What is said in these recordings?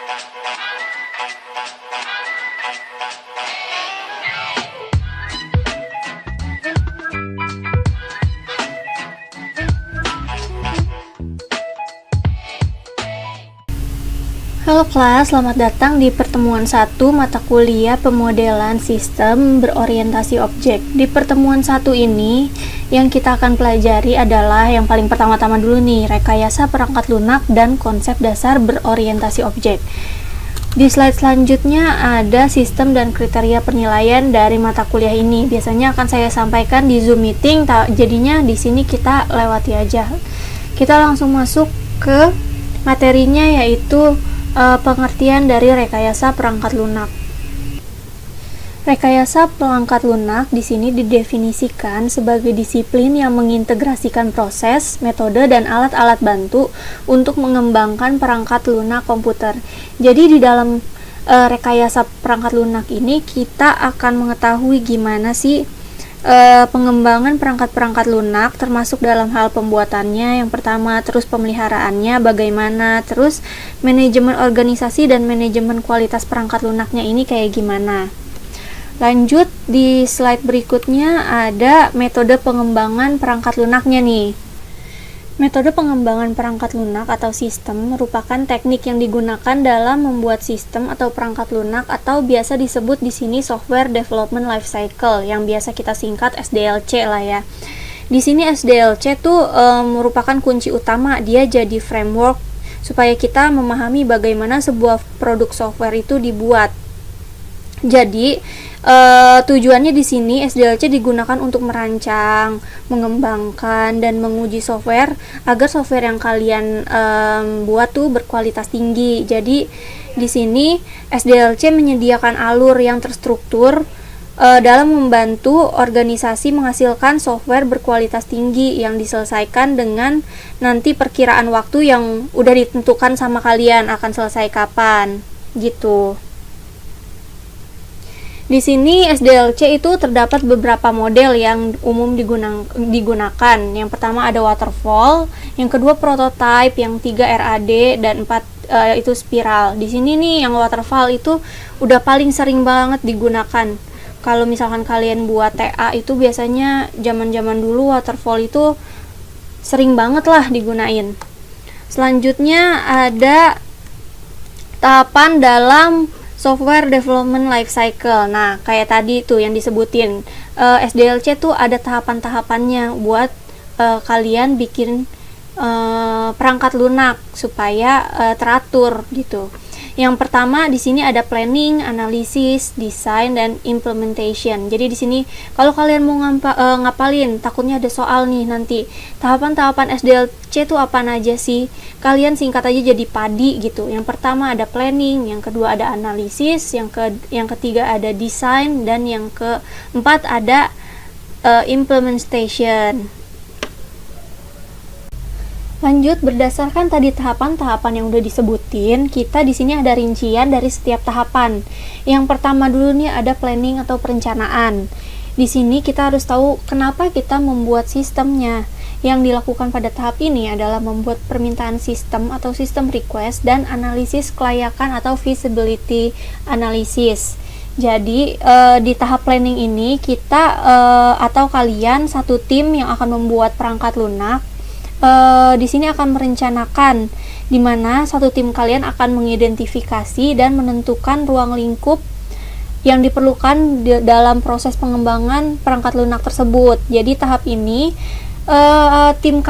Halo kelas, selamat datang di pertemuan 1 mata kuliah pemodelan sistem berorientasi objek. Di pertemuan 1 ini, yang kita akan pelajari adalah yang paling pertama-tama dulu nih, rekayasa perangkat lunak dan konsep dasar berorientasi objek. Di slide selanjutnya ada sistem dan kriteria penilaian dari mata kuliah ini. Biasanya akan saya sampaikan di Zoom meeting, jadinya di sini kita lewati aja. Kita langsung masuk ke materinya, yaitu pengertian dari rekayasa perangkat lunak. Rekayasa perangkat lunak di sini didefinisikan sebagai disiplin yang mengintegrasikan proses, metode, dan alat-alat bantu untuk mengembangkan perangkat lunak komputer. Jadi di dalam rekayasa perangkat lunak ini kita akan mengetahui gimana sih pengembangan perangkat-perangkat lunak, termasuk dalam hal pembuatannya yang pertama, terus pemeliharaannya bagaimana, terus manajemen organisasi dan manajemen kualitas perangkat lunaknya ini kayak gimana. Lanjut di slide berikutnya ada metode pengembangan perangkat lunaknya nih. Metode pengembangan perangkat lunak atau sistem merupakan teknik yang digunakan dalam membuat sistem atau perangkat lunak atau biasa disebut di sini Software Development Life Cycle yang biasa kita singkat SDLC lah ya. Di sini SDLC tuh merupakan kunci utama, dia jadi framework supaya kita memahami bagaimana sebuah produk software itu dibuat. Jadi tujuannya di sini SDLC digunakan untuk merancang, mengembangkan, dan menguji software agar software yang kalian buat tuh berkualitas tinggi. Jadi di sini SDLC menyediakan alur yang terstruktur dalam membantu organisasi menghasilkan software berkualitas tinggi yang diselesaikan dengan nanti perkiraan waktu yang udah ditentukan sama kalian akan selesai kapan, gitu. Di sini SDLC itu terdapat beberapa model yang umum digunakan. Yang pertama ada waterfall, yang kedua prototype, yang tiga RAD, dan 4 itu spiral. Di sini nih yang waterfall itu udah paling sering banget digunakan. Kalau misalkan kalian buat TA itu biasanya zaman-zaman dulu waterfall itu sering banget lah digunain. Selanjutnya ada tahapan dalam Software Development Life Cycle. Nah, kayak tadi tuh yang disebutin, SDLC tuh ada tahapan-tahapannya buat kalian bikin perangkat lunak supaya teratur gitu. Yang pertama di sini ada planning, analisis, design, dan implementation. Jadi di sini kalau kalian mau ngapalin, takutnya ada soal nih nanti. Tahapan-tahapan SDLC itu apa aja sih? Kalian singkat aja jadi PADI gitu. Yang pertama ada planning, yang kedua ada analisis, yang ketiga ada design, dan yang keempat ada implementation. Lanjut, berdasarkan tadi tahapan-tahapan yang udah disebutin, kita di sini ada rincian dari setiap tahapan. Yang pertama dulu nih ada planning atau perencanaan. Di sini kita harus tahu kenapa kita membuat sistemnya. Yang dilakukan pada tahap ini adalah membuat permintaan sistem atau sistem request dan analisis kelayakan atau feasibility analysis. Jadi di tahap planning ini kita atau kalian satu tim yang akan membuat perangkat lunak di sini akan merencanakan di mana satu tim kalian akan mengidentifikasi dan menentukan ruang lingkup yang diperlukan dalam proses pengembangan perangkat lunak tersebut. Jadi tahap ini tim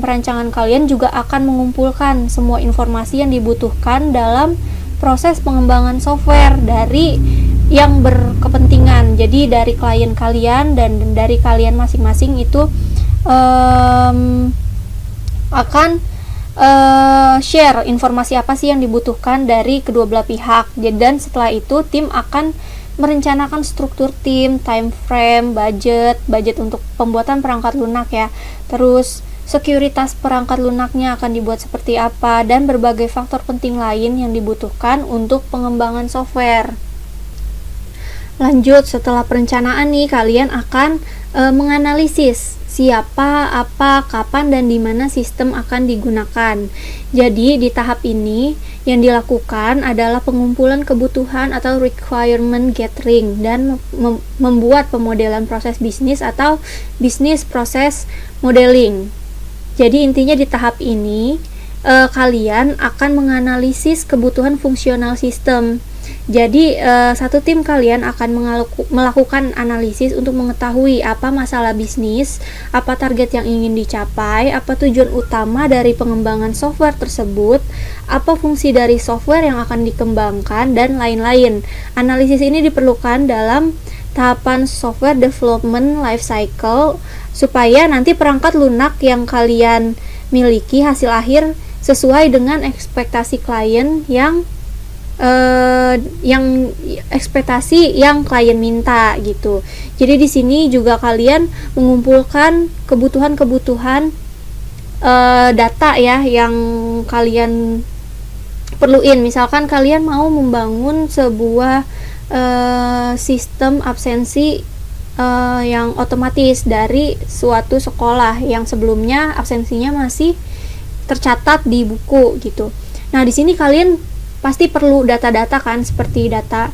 perancangan kalian juga akan mengumpulkan semua informasi yang dibutuhkan dalam proses pengembangan software dari yang berkepentingan. Jadi dari klien kalian dan dari kalian masing-masing itu akan share informasi apa sih yang dibutuhkan dari kedua belah pihak. Dan setelah itu tim akan merencanakan struktur tim, time frame, budget untuk pembuatan perangkat lunak ya. Terus sekuritas perangkat lunaknya akan dibuat seperti apa dan berbagai faktor penting lain yang dibutuhkan untuk pengembangan software. Lanjut, setelah perencanaan nih kalian akan menganalisis siapa, apa, kapan, dan di mana sistem akan digunakan. Jadi di tahap ini yang dilakukan adalah pengumpulan kebutuhan atau requirement gathering dan membuat pemodelan proses bisnis atau business process modeling. Jadi intinya di tahap ini kalian akan menganalisis kebutuhan fungsional sistem. Jadi satu tim kalian akan melakukan analisis untuk mengetahui apa masalah bisnis, apa target yang ingin dicapai, apa tujuan utama dari pengembangan software tersebut, apa fungsi dari software yang akan dikembangkan, dan lain-lain. Analisis ini diperlukan dalam tahapan software development life cycle supaya nanti perangkat lunak yang kalian miliki hasil akhir sesuai dengan ekspektasi klien yang ekspektasi yang klien minta gitu. Jadi di sini juga kalian mengumpulkan kebutuhan-kebutuhan data ya yang kalian perluin. Misalkan kalian mau membangun sebuah sistem absensi yang otomatis dari suatu sekolah yang sebelumnya absensinya masih tercatat di buku gitu. Nah, di sini kalian pasti perlu data-data kan, seperti data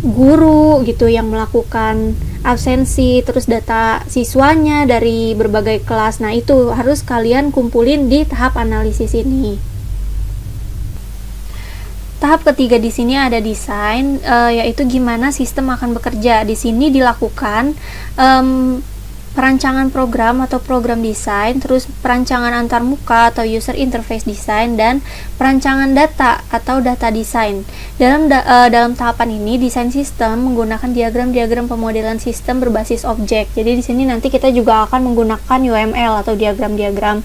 guru gitu yang melakukan absensi, terus data siswanya dari berbagai kelas. Nah, itu harus kalian kumpulin di tahap analisis ini. Tahap ketiga di sini ada desain, yaitu gimana sistem akan bekerja. Di sini dilakukan perancangan program atau program desain, terus perancangan antarmuka atau user interface design, dan perancangan data atau data design. Dalam tahapan ini desain sistem menggunakan diagram-diagram pemodelan sistem berbasis objek. Jadi di sini nanti kita juga akan menggunakan UML atau diagram-diagram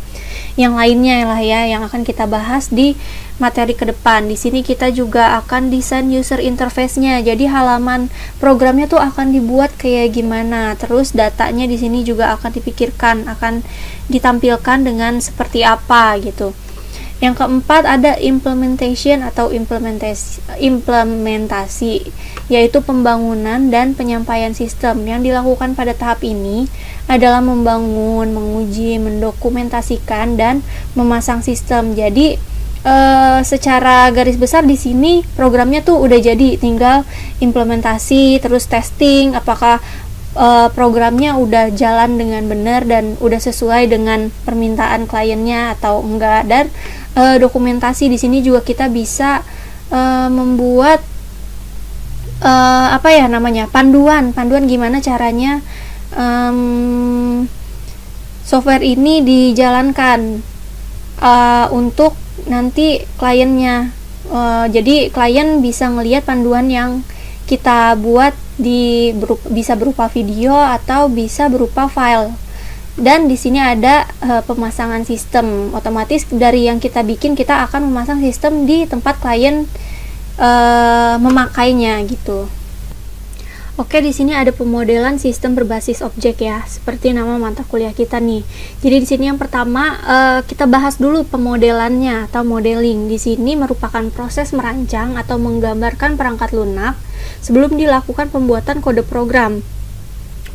yang lainnya lah ya, yang akan kita bahas di materi ke depan. Di sini kita juga akan desain user interface-nya. Jadi halaman programnya tuh akan dibuat kayak gimana. Terus datanya di sini juga akan dipikirkan, akan ditampilkan dengan seperti apa gitu. Yang keempat ada implementation atau implementasi, yaitu pembangunan dan penyampaian sistem. Yang dilakukan pada tahap ini adalah membangun, menguji, mendokumentasikan, dan memasang sistem. Jadi secara garis besar di sini programnya tuh udah jadi, tinggal implementasi terus testing apakah programnya udah jalan dengan benar dan udah sesuai dengan permintaan kliennya atau enggak. Dan dokumentasi di sini juga kita bisa membuat panduan gimana caranya software ini dijalankan untuk nanti kliennya. Jadi klien bisa ngelihat panduan yang kita buat bisa berupa video atau bisa berupa file. Dan di sini ada pemasangan sistem. Otomatis dari yang kita bikin, kita akan memasang sistem di tempat klien memakainya gitu. Oke, di sini ada pemodelan sistem berbasis objek ya, seperti nama mata kuliah kita nih. Jadi di sini yang pertama kita bahas dulu pemodelannya atau modeling. Di sini merupakan proses merancang atau menggambarkan perangkat lunak sebelum dilakukan pembuatan kode program.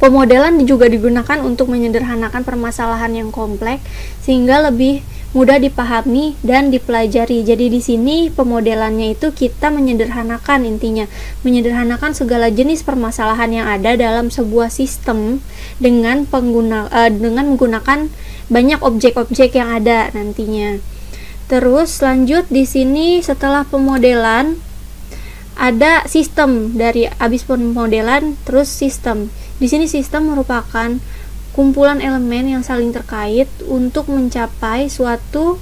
Pemodelan juga digunakan untuk menyederhanakan permasalahan yang kompleks sehingga lebih mudah dipahami dan dipelajari. Jadi di sini pemodelannya itu kita menyederhanakan, intinya menyederhanakan segala jenis permasalahan yang ada dalam sebuah sistem dengan menggunakan banyak objek-objek yang ada nantinya. Terus lanjut di sini setelah pemodelan ada sistem, dari habis pemodelan terus sistem. Di sini sistem merupakan kumpulan elemen yang saling terkait untuk mencapai suatu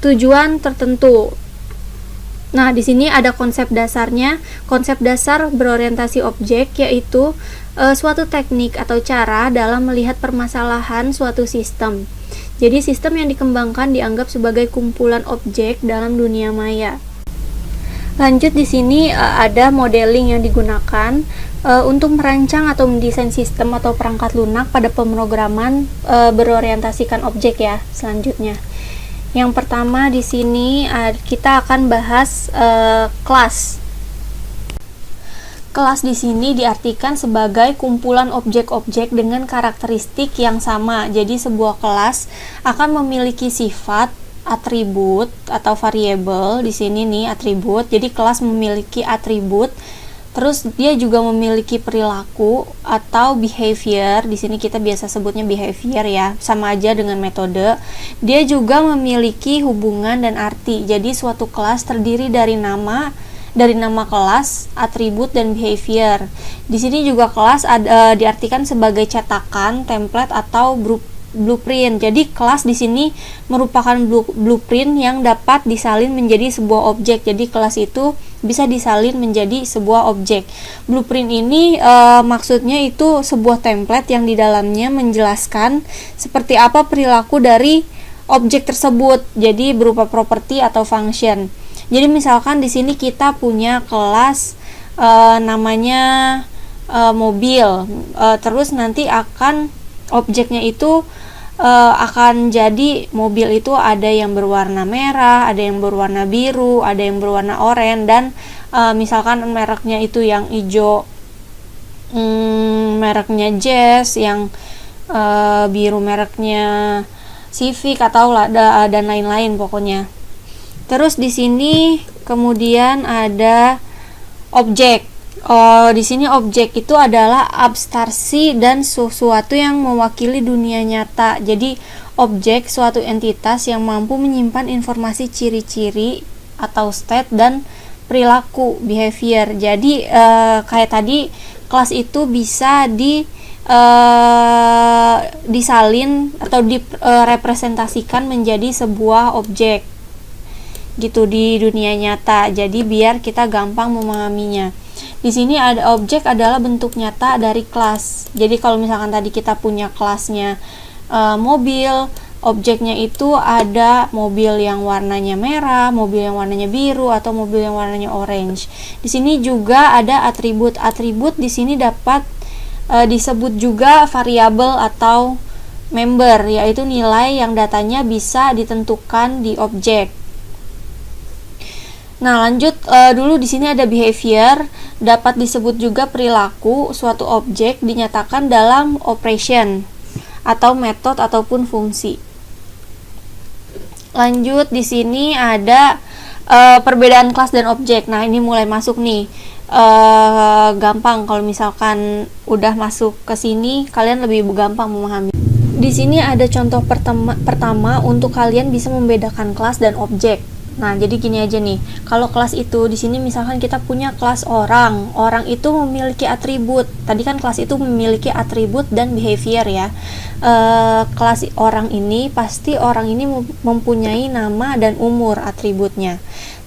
tujuan tertentu. Nah, di sini ada konsep dasarnya. Konsep dasar berorientasi objek yaitu suatu teknik atau cara dalam melihat permasalahan suatu sistem. Jadi sistem yang dikembangkan dianggap sebagai kumpulan objek dalam dunia maya. Lanjut di sini ada modeling yang digunakan untuk merancang atau mendesain sistem atau perangkat lunak pada pemrograman berorientasikan objek ya. Selanjutnya, yang pertama di sini kita akan bahas kelas. Kelas di sini diartikan sebagai kumpulan objek-objek dengan karakteristik yang sama. Jadi sebuah kelas akan memiliki sifat, atribut atau variabel. Di sini nih atribut. Jadi kelas memiliki atribut. Terus dia juga memiliki perilaku atau behavior. Di sini kita biasa sebutnya behavior ya, sama aja dengan metode. Dia juga memiliki hubungan dan arti. Jadi suatu kelas terdiri dari nama kelas, atribut dan behavior. Di sini juga kelas diartikan sebagai cetakan, template atau blueprint. Jadi kelas di sini merupakan blueprint yang dapat disalin menjadi sebuah objek. Jadi kelas itu bisa disalin menjadi sebuah objek. Blueprint ini maksudnya itu sebuah template yang di dalamnya menjelaskan seperti apa perilaku dari objek tersebut. Jadi berupa properti atau function. Jadi misalkan di sini kita punya kelas namanya mobil, terus nanti akan objeknya itu akan jadi mobil itu ada yang berwarna merah, ada yang berwarna biru, ada yang berwarna oranye, dan misalkan mereknya itu yang hijau, mereknya Jazz, yang biru mereknya Civic atau dan lain-lain pokoknya. Terus di sini kemudian ada objek. Di sini objek itu adalah abstraksi dan sesuatu yang mewakili dunia nyata. Jadi objek suatu entitas yang mampu menyimpan informasi ciri-ciri atau state dan perilaku behavior. Jadi kayak tadi kelas itu bisa disalin atau direpresentasikan menjadi sebuah objek gitu di dunia nyata. Jadi biar kita gampang memahaminya. Di sini ada objek adalah bentuk nyata dari kelas. Jadi kalau misalkan tadi kita punya kelasnya mobil, objeknya itu ada mobil yang warnanya merah, mobil yang warnanya biru, atau mobil yang warnanya orange. Di sini juga ada atribut. Atribut di sini dapat disebut juga variabel atau member, yaitu nilai yang datanya bisa ditentukan di objek. Nah, lanjut dulu di sini ada behavior, dapat disebut juga perilaku suatu objek dinyatakan dalam operation atau metode ataupun fungsi. Lanjut di sini ada perbedaan kelas dan objek. Nah, ini mulai masuk nih. Gampang kalau misalkan udah masuk ke sini, kalian lebih gampang memahami. Di sini ada contoh pertama untuk kalian bisa membedakan kelas dan objek. Nah, jadi gini aja nih. Kalau kelas itu di sini misalkan kita punya kelas orang. Orang itu memiliki atribut. Tadi kan kelas itu memiliki atribut dan behavior ya. Kelas orang ini pasti orang ini mempunyai nama dan umur atributnya.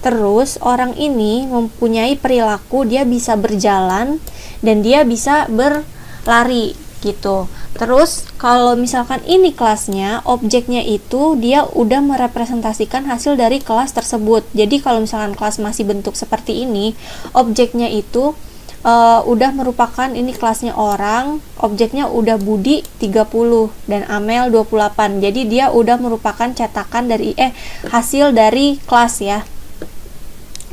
Terus orang ini mempunyai perilaku, dia bisa berjalan dan dia bisa berlari gitu. Terus kalau misalkan ini kelasnya, objeknya itu dia udah merepresentasikan hasil dari kelas tersebut. Jadi kalau misalkan kelas masih bentuk seperti ini, objeknya itu udah merupakan ini kelasnya orang, objeknya udah Budi 30 dan Amel 28. Jadi dia udah merupakan cetakan dari hasil dari kelas ya.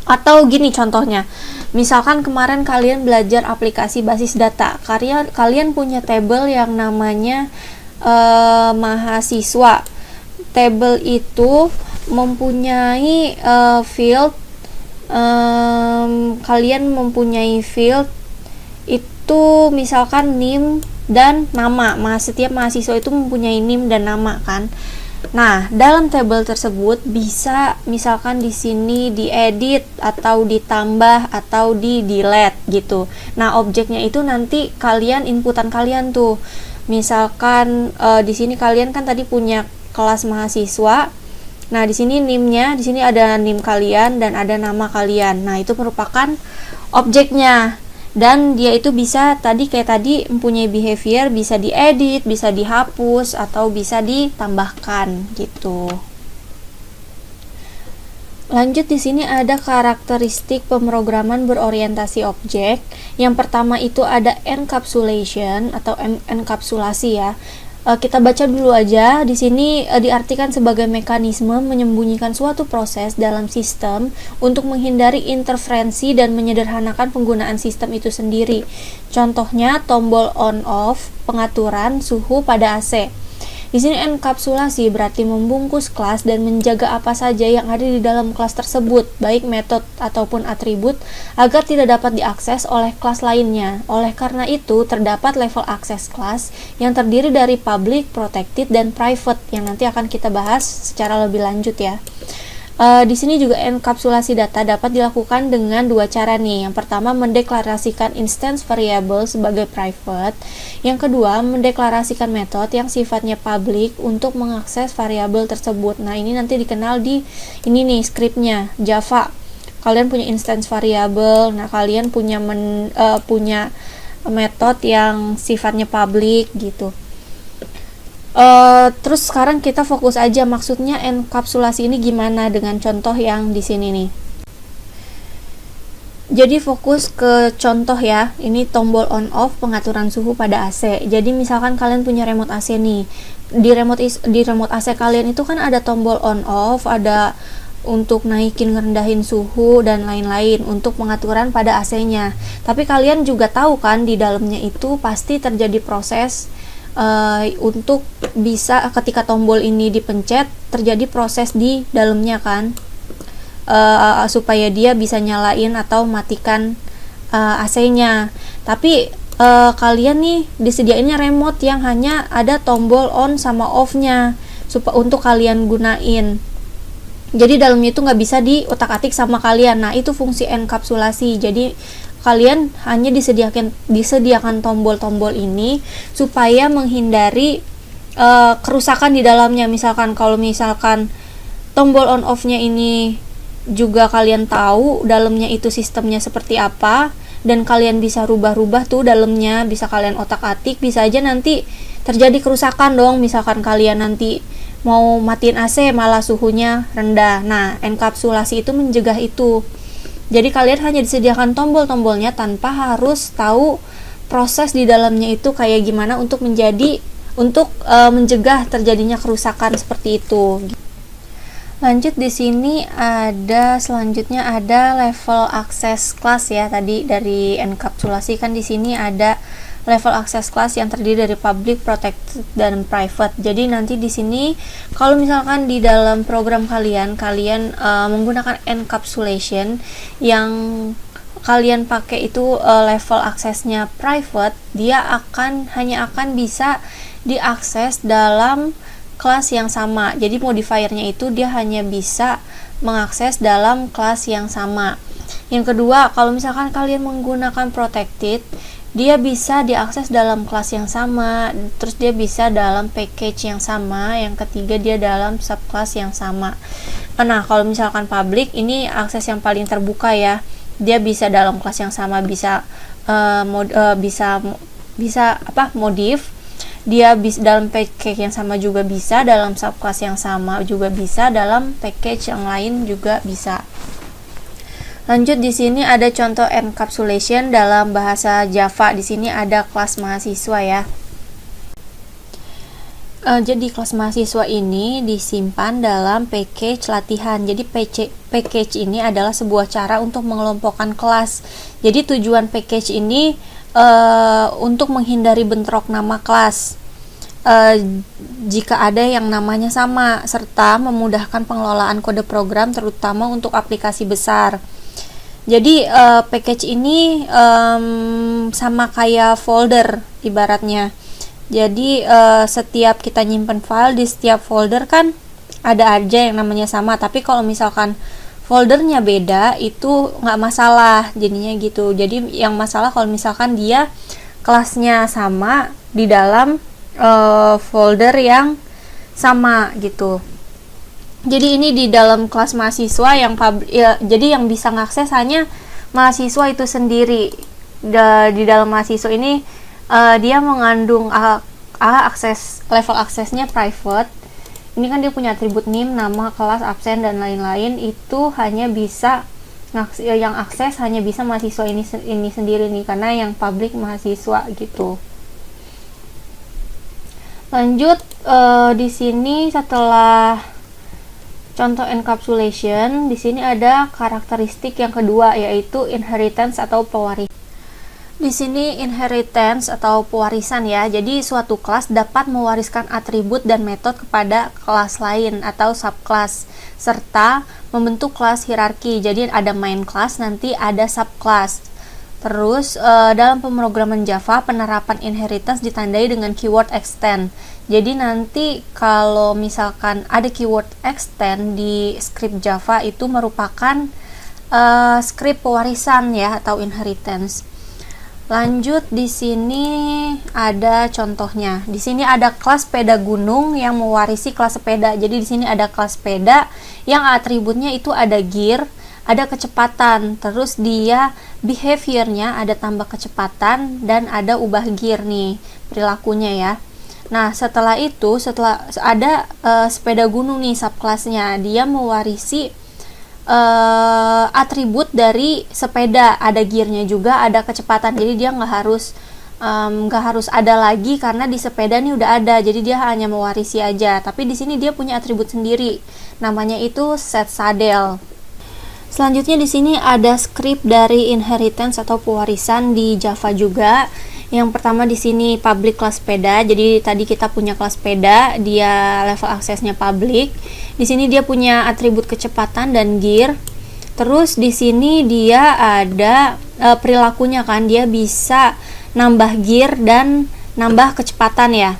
Atau gini contohnya, misalkan kemarin kalian belajar aplikasi basis data, kalian punya tabel yang namanya mahasiswa. Tabel itu mempunyai field, kalian mempunyai field itu misalkan NIM dan nama. Setiap mahasiswa itu mempunyai NIM dan nama kan. Nah, dalam tabel tersebut bisa misalkan di sini diedit atau ditambah atau di-delete gitu. Nah, objeknya itu nanti kalian inputan kalian tuh. Misalkan di sini kalian kan tadi punya kelas mahasiswa. Nah, di sini NIM-nya, di sini ada NIM kalian dan ada nama kalian. Nah, itu merupakan objeknya. Dan dia itu bisa kayak tadi mempunyai behavior, bisa diedit, bisa dihapus atau bisa ditambahkan gitu. Lanjut di sini ada karakteristik pemrograman berorientasi objek. Yang pertama itu ada encapsulation atau enkapsulasi ya. Kita baca dulu aja. Di sini diartikan sebagai mekanisme menyembunyikan suatu proses dalam sistem untuk menghindari interferensi dan menyederhanakan penggunaan sistem itu sendiri. Contohnya tombol on off pengaturan suhu pada AC. Di sini enkapsulasi berarti membungkus kelas dan menjaga apa saja yang ada di dalam kelas tersebut, baik metode ataupun atribut, agar tidak dapat diakses oleh kelas lainnya. Oleh karena itu, terdapat level akses kelas yang terdiri dari public, protected, dan private yang nanti akan kita bahas secara lebih lanjut ya. Di sini juga enkapsulasi data dapat dilakukan dengan dua cara nih. Yang pertama, mendeklarasikan instance variable sebagai private. Yang kedua, mendeklarasikan metode yang sifatnya public untuk mengakses variabel tersebut. Nah, ini nanti dikenal di ini nih scriptnya Java. Kalian punya instance variable. Nah, kalian punya metode yang sifatnya public gitu. Terus sekarang kita fokus aja maksudnya enkapsulasi ini gimana dengan contoh yang di sini nih. Jadi fokus ke contoh ya. Ini tombol on off pengaturan suhu pada AC. Jadi misalkan kalian punya remote AC nih. Di remote AC kalian itu kan ada tombol on off, ada untuk naikin ngerendahin suhu dan lain-lain untuk pengaturan pada AC-nya. Tapi kalian juga tahu kan di dalamnya itu pasti terjadi proses untuk bisa ketika tombol ini dipencet terjadi proses di dalamnya kan, supaya dia bisa nyalain atau matikan AC-nya. Tapi kalian nih disediainnya remote yang hanya ada tombol on sama off-nya untuk kalian gunain. Jadi dalamnya itu nggak bisa diotak-atik sama kalian. Nah, itu fungsi enkapsulasi. Jadi kalian hanya disediakan tombol-tombol ini supaya menghindari kerusakan di dalamnya. Misalkan kalau tombol on off-nya ini juga kalian tahu dalamnya itu sistemnya seperti apa, dan kalian bisa rubah-rubah tuh dalamnya, bisa kalian otak-atik, bisa aja nanti terjadi kerusakan dong. Misalkan kalian nanti mau matiin AC malah suhunya rendah. Nah, enkapsulasi itu mencegah itu. Jadi kalian hanya disediakan tombol-tombolnya tanpa harus tahu proses di dalamnya itu kayak gimana untuk mencegah terjadinya kerusakan seperti itu. Lanjut di sini selanjutnya ada level akses kelas ya. Tadi dari enkapsulasi kan di sini ada level akses kelas yang terdiri dari public, protected, dan private. Jadi nanti di sini kalau misalkan di dalam program kalian menggunakan encapsulation yang kalian pakai itu level aksesnya private, dia hanya akan bisa diakses dalam kelas yang sama. Jadi modifiernya itu dia hanya bisa mengakses dalam kelas yang sama. Yang kedua, kalau misalkan kalian menggunakan protected, dia bisa diakses dalam kelas yang sama, terus dia bisa dalam package yang sama, yang ketiga dia dalam subclass yang sama. Nah, kalau misalkan public, ini akses yang paling terbuka ya. Dia bisa dalam kelas yang sama, bisa modif. Dia bisa dalam package yang sama juga bisa, dalam subclass yang sama juga bisa, dalam package yang lain juga bisa. Lanjut di sini ada contoh encapsulation dalam bahasa Java. Di sini ada kelas mahasiswa ya. Jadi kelas mahasiswa ini disimpan dalam package latihan. Jadi package ini adalah sebuah cara untuk mengelompokkan kelas. Jadi tujuan package ini untuk menghindari bentrok nama kelas. Jika ada yang namanya sama, serta memudahkan pengelolaan kode program terutama untuk aplikasi besar. Jadi package ini sama kayak folder ibaratnya. Jadi setiap kita nyimpen file di setiap folder kan ada aja yang namanya sama. Tapi kalau misalkan foldernya beda itu nggak masalah jadinya gitu. Jadi yang masalah kalau misalkan dia kelasnya sama di dalam folder yang sama gitu. Jadi ini di dalam kelas mahasiswa jadi yang bisa ngakses hanya mahasiswa itu sendiri. Di dalam mahasiswa ini dia mengandung level aksesnya private. Ini kan dia punya atribut name, nama, kelas, absen, dan lain-lain. Itu hanya bisa yang akses hanya bisa mahasiswa ini sendiri nih, karena yang public mahasiswa gitu. Lanjut, di sini setelah contoh encapsulation, di sini ada karakteristik yang kedua, yaitu inheritance atau pewarisan. Di sini inheritance atau pewarisan ya. Jadi suatu kelas dapat mewariskan atribut dan metode kepada kelas lain atau subclass serta membentuk kelas hierarki. Jadi ada main class, nanti ada subclass. Terus dalam pemrograman Java, penerapan inheritance ditandai dengan keyword extend. Jadi nanti kalau misalkan ada keyword extend di script Java, itu merupakan script pewarisan ya atau inheritance. Lanjut, di sini ada contohnya. Di sini ada kelas sepeda gunung yang mewarisi kelas sepeda. Jadi di sini ada kelas sepeda yang atributnya itu ada gear, ada kecepatan, terus dia behaviornya ada tambah kecepatan dan ada ubah gear nih perilakunya ya. Nah setelah itu, setelah ada sepeda gunung nih subclassnya, dia mewarisi atribut dari sepeda, ada gearnya juga, ada kecepatan. Jadi dia nggak harus ada lagi karena di sepeda nih udah ada. Jadi dia hanya mewarisi aja. Tapi di sini dia punya atribut sendiri, namanya itu set saddle. Selanjutnya di sini ada script dari inheritance atau pewarisan di Java juga. Yang pertama di sini public kelas sepeda. Jadi tadi kita punya kelas sepeda, dia level aksesnya public. Di sini dia punya atribut kecepatan dan gear. Terus di sini dia ada perilakunya kan, dia bisa nambah gear dan nambah kecepatan ya.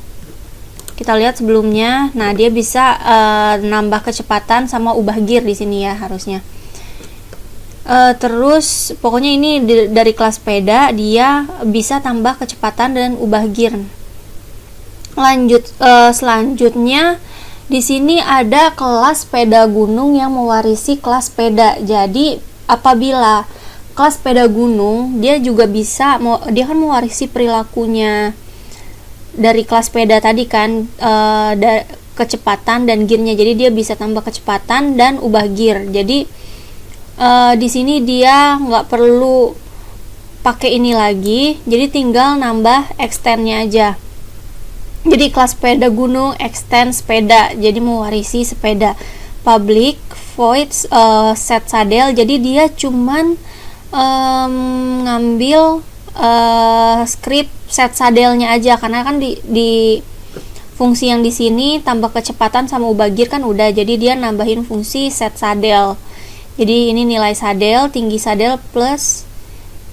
Kita lihat sebelumnya. Nah, dia bisa nambah kecepatan sama ubah gear di sini ya harusnya. Terus pokoknya ini dari kelas sepeda dia bisa tambah kecepatan dan ubah gear. Lanjut, selanjutnya di sini ada kelas sepeda gunung yang mewarisi kelas sepeda. Jadi apabila kelas sepeda gunung, dia juga bisa dia kan mewarisi perilakunya dari kelas sepeda tadi kan, kecepatan dan gearnya. Jadi dia bisa tambah kecepatan dan ubah gear. Jadi di sini dia nggak perlu pakai ini lagi, jadi tinggal nambah extendnya aja. Jadi kelas sepeda gunung extend sepeda, jadi mewarisi sepeda. Public void set saddle, jadi dia cuman ngambil script set saddle-nya aja, karena kan di fungsi yang di sini tambah kecepatan sama ubah gear kan udah, jadi dia nambahin fungsi set saddle. Jadi ini nilai saddle, tinggi saddle plus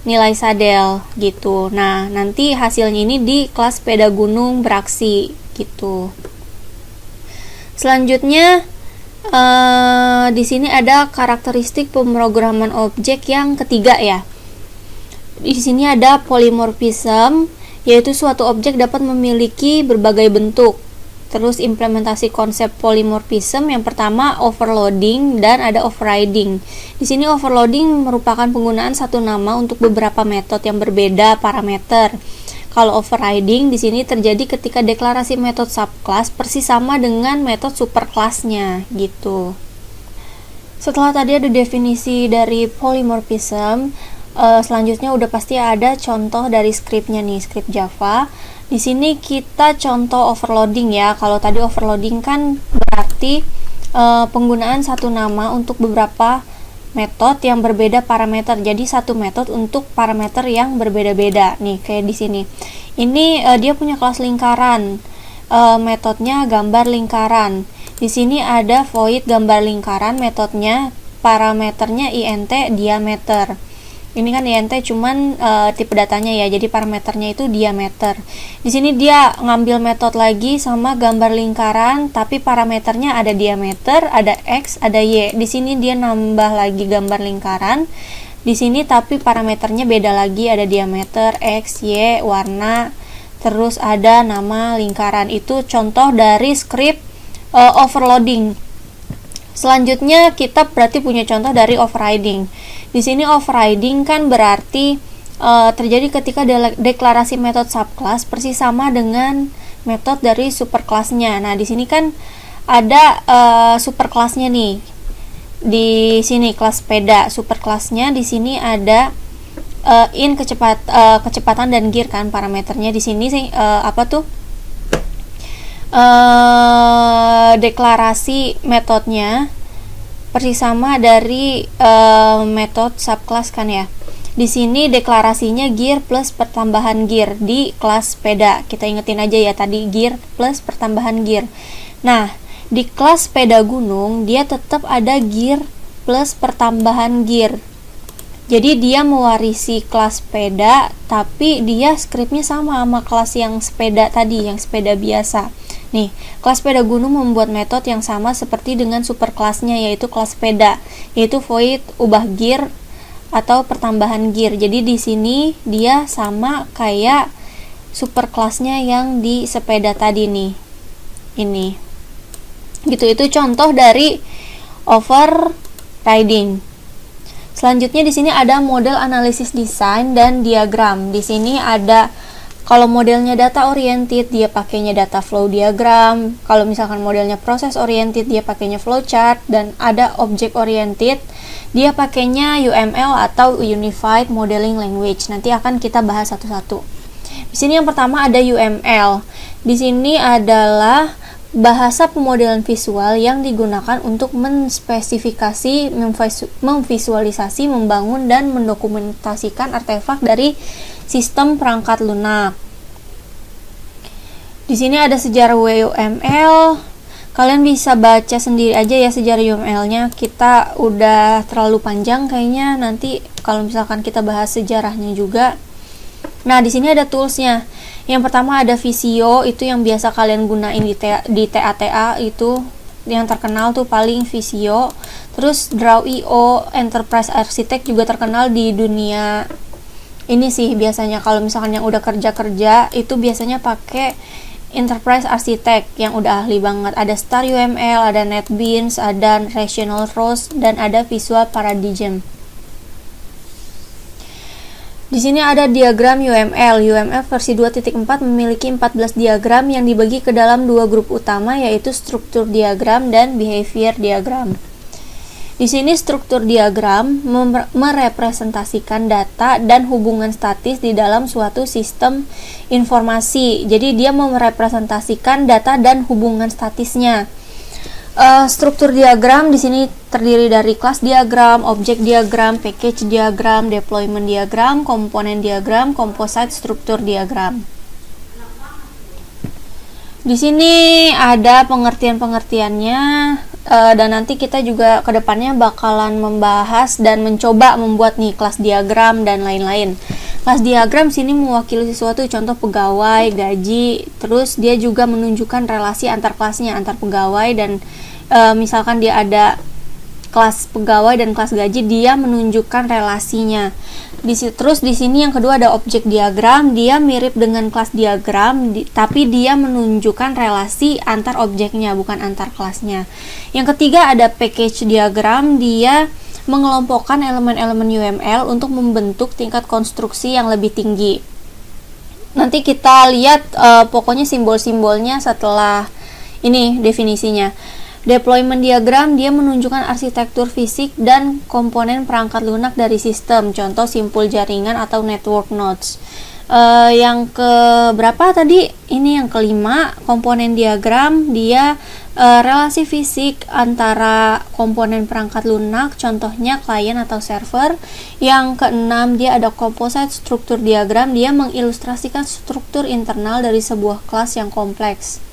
nilai saddle gitu. Nah, nanti hasilnya ini di kelas sepeda gunung beraksi gitu. Selanjutnya di sini ada karakteristik pemrograman objek yang ketiga ya. Di sini ada polymorphism, yaitu suatu objek dapat memiliki berbagai bentuk. Terus implementasi konsep polymorphism yang pertama overloading dan ada overriding. Di sini overloading merupakan penggunaan satu nama untuk beberapa metode yang berbeda parameter. Kalau overriding di sini terjadi ketika deklarasi metode subclass persis sama dengan metode superclassnya gitu. Setelah tadi ada definisi dari polymorphism, selanjutnya udah pasti ada contoh dari scriptnya nih, script Java. Di sini kita contoh overloading ya. Kalau tadi overloading kan berarti penggunaan satu nama untuk beberapa metode yang berbeda parameter. Jadi satu metode untuk parameter yang berbeda-beda. Nih kayak di sini. Ini dia punya kelas lingkaran. Metodenya gambar lingkaran. Di sini ada void gambar lingkaran, metodenya parameternya int diameter. Ini kan int cuman tipe datanya ya, jadi parameternya itu diameter. Di sini dia ngambil metode lagi sama gambar lingkaran, tapi parameternya ada diameter, ada x, ada y. Di sini dia nambah lagi gambar lingkaran. Di sini tapi parameternya beda lagi, ada diameter, x, y, warna, terus ada nama lingkaran. Itu contoh dari script overloading. Selanjutnya kita berarti punya contoh dari overriding. Di sini overriding kan berarti terjadi ketika deklarasi metode subclass persis sama dengan metode dari superclassnya. Nah, di sini kan ada superclassnya nih. Di sini kelas sepeda, superclassnya di sini ada kecepatan dan gear kan parameternya. Di sini sih apa tuh? deklarasi metodenya persis sama dari metode subclass kan ya. Di sini deklarasinya gear plus pertambahan gear di kelas sepeda. Kita ingetin aja ya tadi gear plus pertambahan gear. Nah, di kelas sepeda gunung dia tetap ada gear plus pertambahan gear. Jadi dia mewarisi kelas sepeda, tapi dia scriptnya sama kelas yang sepeda tadi, yang sepeda biasa. Nih, kelas sepeda gunung membuat metode yang sama seperti dengan superkelasnya, yaitu kelas sepeda, yaitu void ubah gear atau pertambahan gear. Jadi di sini dia sama kayak superkelasnya yang di sepeda tadi nih. Ini. Gitu, itu contoh dari overriding. Selanjutnya di sini ada model analisis desain dan diagram. Di sini ada, kalau modelnya data oriented dia pakainya data flow diagram. Kalau misalkan modelnya proses oriented dia pakainya flowchart, dan ada object oriented dia pakainya UML atau Unified Modeling Language. Nanti akan kita bahas satu-satu. Di sini yang pertama ada UML. Di sini adalah bahasa pemodelan visual yang digunakan untuk menspesifikasi, memvisualisasi, membangun dan mendokumentasikan artefak dari sistem perangkat lunak. Di sini ada sejarah UML. Kalian bisa baca sendiri aja ya sejarah UML-nya. Kita udah terlalu panjang kayaknya, nanti kalau misalkan kita bahas sejarahnya juga. Nah, di sini ada toolsnya. Yang pertama ada Visio, itu yang biasa kalian gunain di TATA, itu yang terkenal tuh paling Visio. Terus Draw.io, Enterprise Architect juga terkenal di dunia ini sih biasanya. Kalau misalkan yang udah kerja-kerja itu biasanya pakai Enterprise Architect yang udah ahli banget. Ada Star UML, ada NetBeans, ada Rational Rose, dan ada Visual Paradigm. Di sini ada diagram UML. UML versi 2.4 memiliki 14 diagram yang dibagi ke dalam dua grup utama, yaitu struktur diagram dan behavior diagram. Di sini struktur diagram merepresentasikan data dan hubungan statis di dalam suatu sistem informasi. Jadi dia merepresentasikan data dan hubungan statisnya. Struktur diagram di sini terdiri dari kelas diagram, objek diagram, package diagram, deployment diagram, komponen diagram, composite struktur diagram. Di sini ada pengertian-pengertiannya, dan nanti kita juga kedepannya bakalan membahas dan mencoba membuat nih kelas diagram dan lain-lain. Kelas diagram sini mewakili sesuatu, contoh pegawai, gaji, terus dia juga menunjukkan relasi antar kelasnya, antar pegawai, dan misalkan dia ada kelas pegawai dan kelas gaji, dia menunjukkan relasinya. Terus di sini yang kedua ada objek diagram, dia mirip dengan kelas diagram, tapi dia menunjukkan relasi antar objeknya, bukan antar kelasnya. Yang ketiga ada package diagram, dia mengelompokkan elemen-elemen UML untuk membentuk tingkat konstruksi yang lebih tinggi. Nanti kita lihat pokoknya simbol-simbolnya setelah ini definisinya. Deployment diagram, dia menunjukkan arsitektur fisik dan komponen perangkat lunak dari sistem, contoh simpul jaringan atau network nodes. Yang ke berapa tadi? Ini yang kelima, komponen diagram, dia relasi fisik antara komponen perangkat lunak, contohnya klien atau server. Yang keenam, dia ada composite struktur diagram, dia mengilustrasikan struktur internal dari sebuah kelas yang kompleks.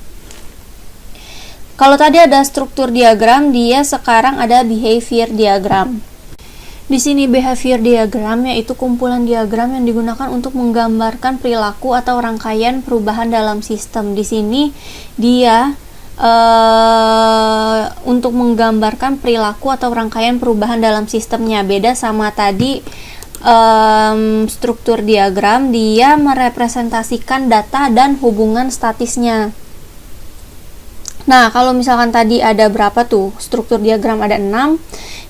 Kalau tadi ada struktur diagram, dia sekarang ada behavior diagram. Di sini behavior diagram yaitu kumpulan diagram yang digunakan untuk menggambarkan perilaku atau rangkaian perubahan dalam sistem. Di sini dia untuk menggambarkan perilaku atau rangkaian perubahan dalam sistemnya. Beda sama tadi struktur diagram, dia merepresentasikan data dan hubungan statisnya. Nah, kalau misalkan tadi ada berapa tuh? Struktur diagram ada 6.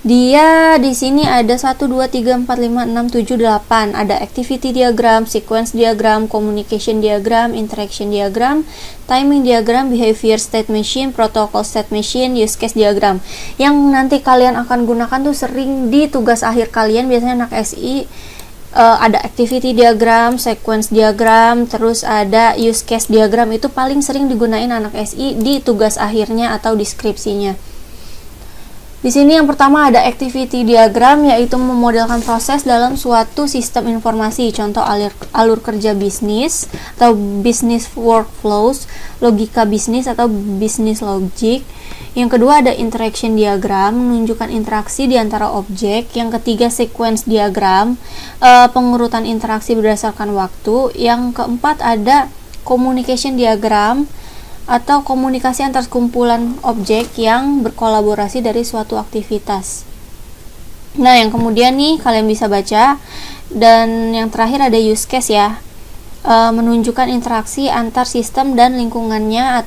Dia di sini ada 1 2 3 4 5 6 7 8. Ada activity diagram, sequence diagram, communication diagram, interaction diagram, timing diagram, behavior state machine, protocol state machine, use case diagram. Yang nanti kalian akan gunakan tuh sering di tugas akhir kalian, biasanya anak SI ada activity diagram, sequence diagram, terus ada use case diagram. Itu paling sering digunain anak SI di tugas akhirnya atau deskripsinya. Di sini yang pertama ada activity diagram, yaitu memodelkan proses dalam suatu sistem informasi, contoh alur kerja bisnis atau business workflows, logika bisnis atau business logic. Yang kedua ada interaction diagram, menunjukkan interaksi di antara objek. Yang ketiga sequence diagram, pengurutan interaksi berdasarkan waktu. Yang keempat ada communication diagram, atau komunikasi antar kumpulan objek yang berkolaborasi dari suatu aktivitas. Nah, yang kemudian nih kalian bisa baca. Dan yang terakhir ada use case ya, menunjukkan interaksi antar sistem dan lingkungannya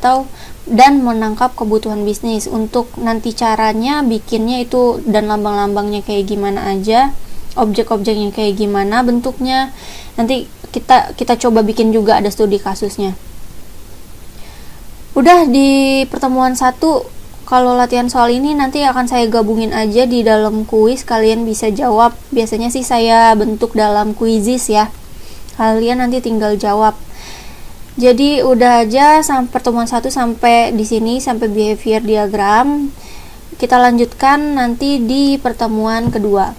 dan menangkap kebutuhan bisnis. Untuk nanti caranya bikinnya itu dan lambang-lambangnya kayak gimana aja, objek-objeknya kayak gimana bentuknya, nanti kita coba bikin juga, ada studi kasusnya. Udah di pertemuan 1, kalau latihan soal ini nanti akan saya gabungin aja di dalam kuis, kalian bisa jawab. Biasanya sih saya bentuk dalam kuisis ya, kalian nanti tinggal jawab. Jadi udah aja sampai pertemuan 1 sampai di sini, sampai behavior diagram. Kita lanjutkan nanti di pertemuan kedua.